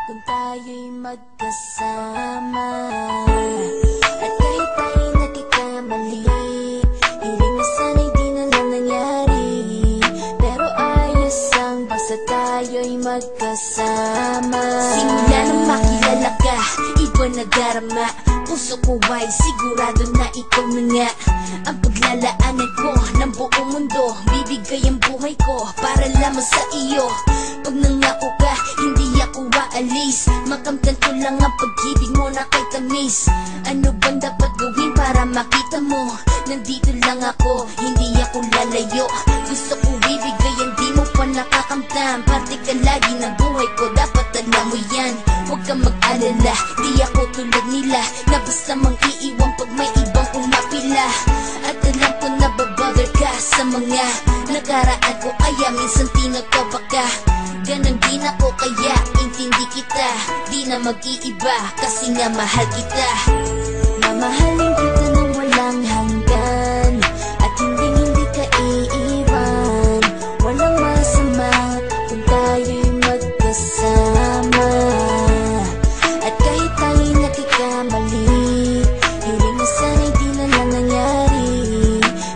kung tayo'y magkasama. At kahit tayo'y nagkakamali, hiling na sana'y di na lang nangyari. Pero ayos ang basta tayo'y magkasama. Simula nang makilala ka, iba na darama. Puso ko ay sigurado na ikaw na nga ang paglalaanan ko ng buong mundo. Bibigay ang buhay ko para lamang sa iyo. Pag nangako ka, hindi ako aalis. Makamtan ko lang ang pag-ibig mo na kay tamis. Ano bang dapat gawin para makita mo? Nandito lang ako, hindi ako lalayo. Gusto ko bibigay, hindi mo pa nakakamtan. Parte ka lagi ng buhay ko, dapat alam mo yan. Huwag kang mag-alala, di ako tulad nila na basta mang iiwan pag may ibang umapila. At alam ko na babother ka sa mga nakaraan ko, kaya minsan tinatawa ka. Ganon din ako, kaya intindi kita. Di na mag-iiba kasi nga mahal kita. Mamahalin kita nang walang hanggan, at hindi ka iiwan. Walang masama kung tayo'y magkasama. At kahit tayo'y nagkakamali, hiling na sana'y di na lang nangyari.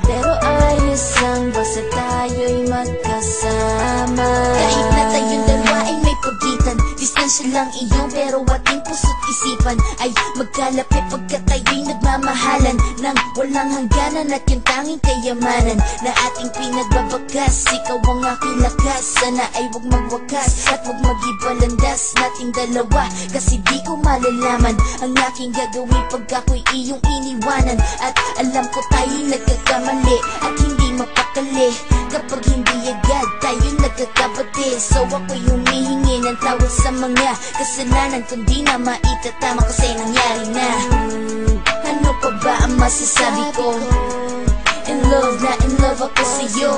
Pero ayos ang basta tayo'y magkasama. Kahit na tayong dalawa ay may pagitan, distansya lang iyo, pero ating puso't isipan ay magkalapit pagkat tayo'y nagmamahalan ng walang hangganan. At yung tanging kayamanan na ating pinagbabagas, ikaw ang aking lakas. Sana ay huwag magwakas at huwag mag-ibalandas nating dalawa, kasi di ko malalaman ang aking gagawin pag ako'y iyong iniwanan. At alam ko tayo'y nagkakamali at hindi mapakali kapag hindi agad tayo'y nagkakabati. So ako'y humihingi ng tawad sa mga kasalanan kung di na maitatama kasi nangyari na. Ano pa ba ang masasabi ko? In love na in love ako sa'yo.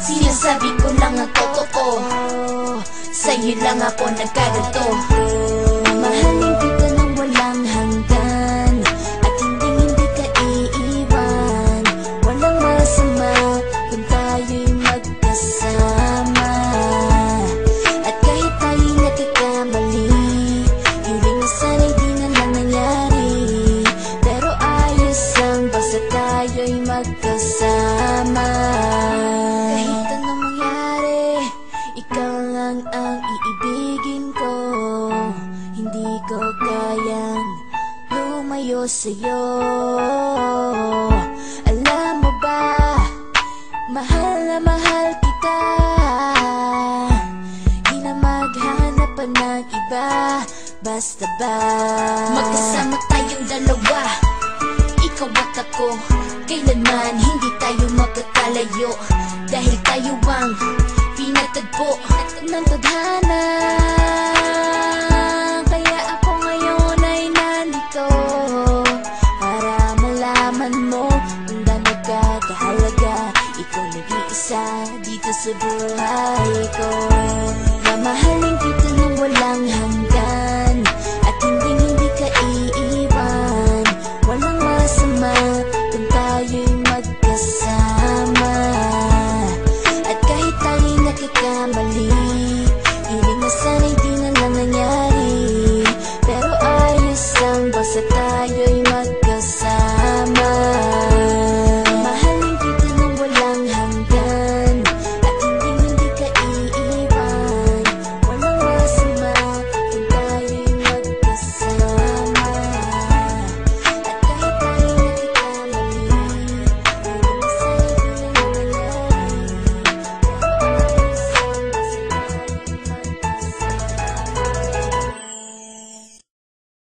Sinasabi ko lang ang totoo, sa'yo lang ako nagkaganto. Mamahalin kita nang walang hanggan, at hindi ka iiwan. Walang masama kung tayo'y magkasama. At kahit tayo'y nagkakamali, hiling na sana'y di na lang nangyari. Pero ayos ang basta tayo'y magkasama. Kahit anong mangyari, ikaw lang ang iibigin ko. Hindi ko kayang lumayo sa'yo. Alam mo ba, mahal na mahal kita. Di na maghanap pa ng iba, basta ba magkasama tayong dalawa, ikaw at ako. Kailanman hindi tayo magkakalayo, dahil tayo ang pinatagpo ng tadhana. Kaya ako ngayon ay nandito para malaman mo kung gaano ka kahalaga. Ikaw nag-iisa dito sa buhay ko.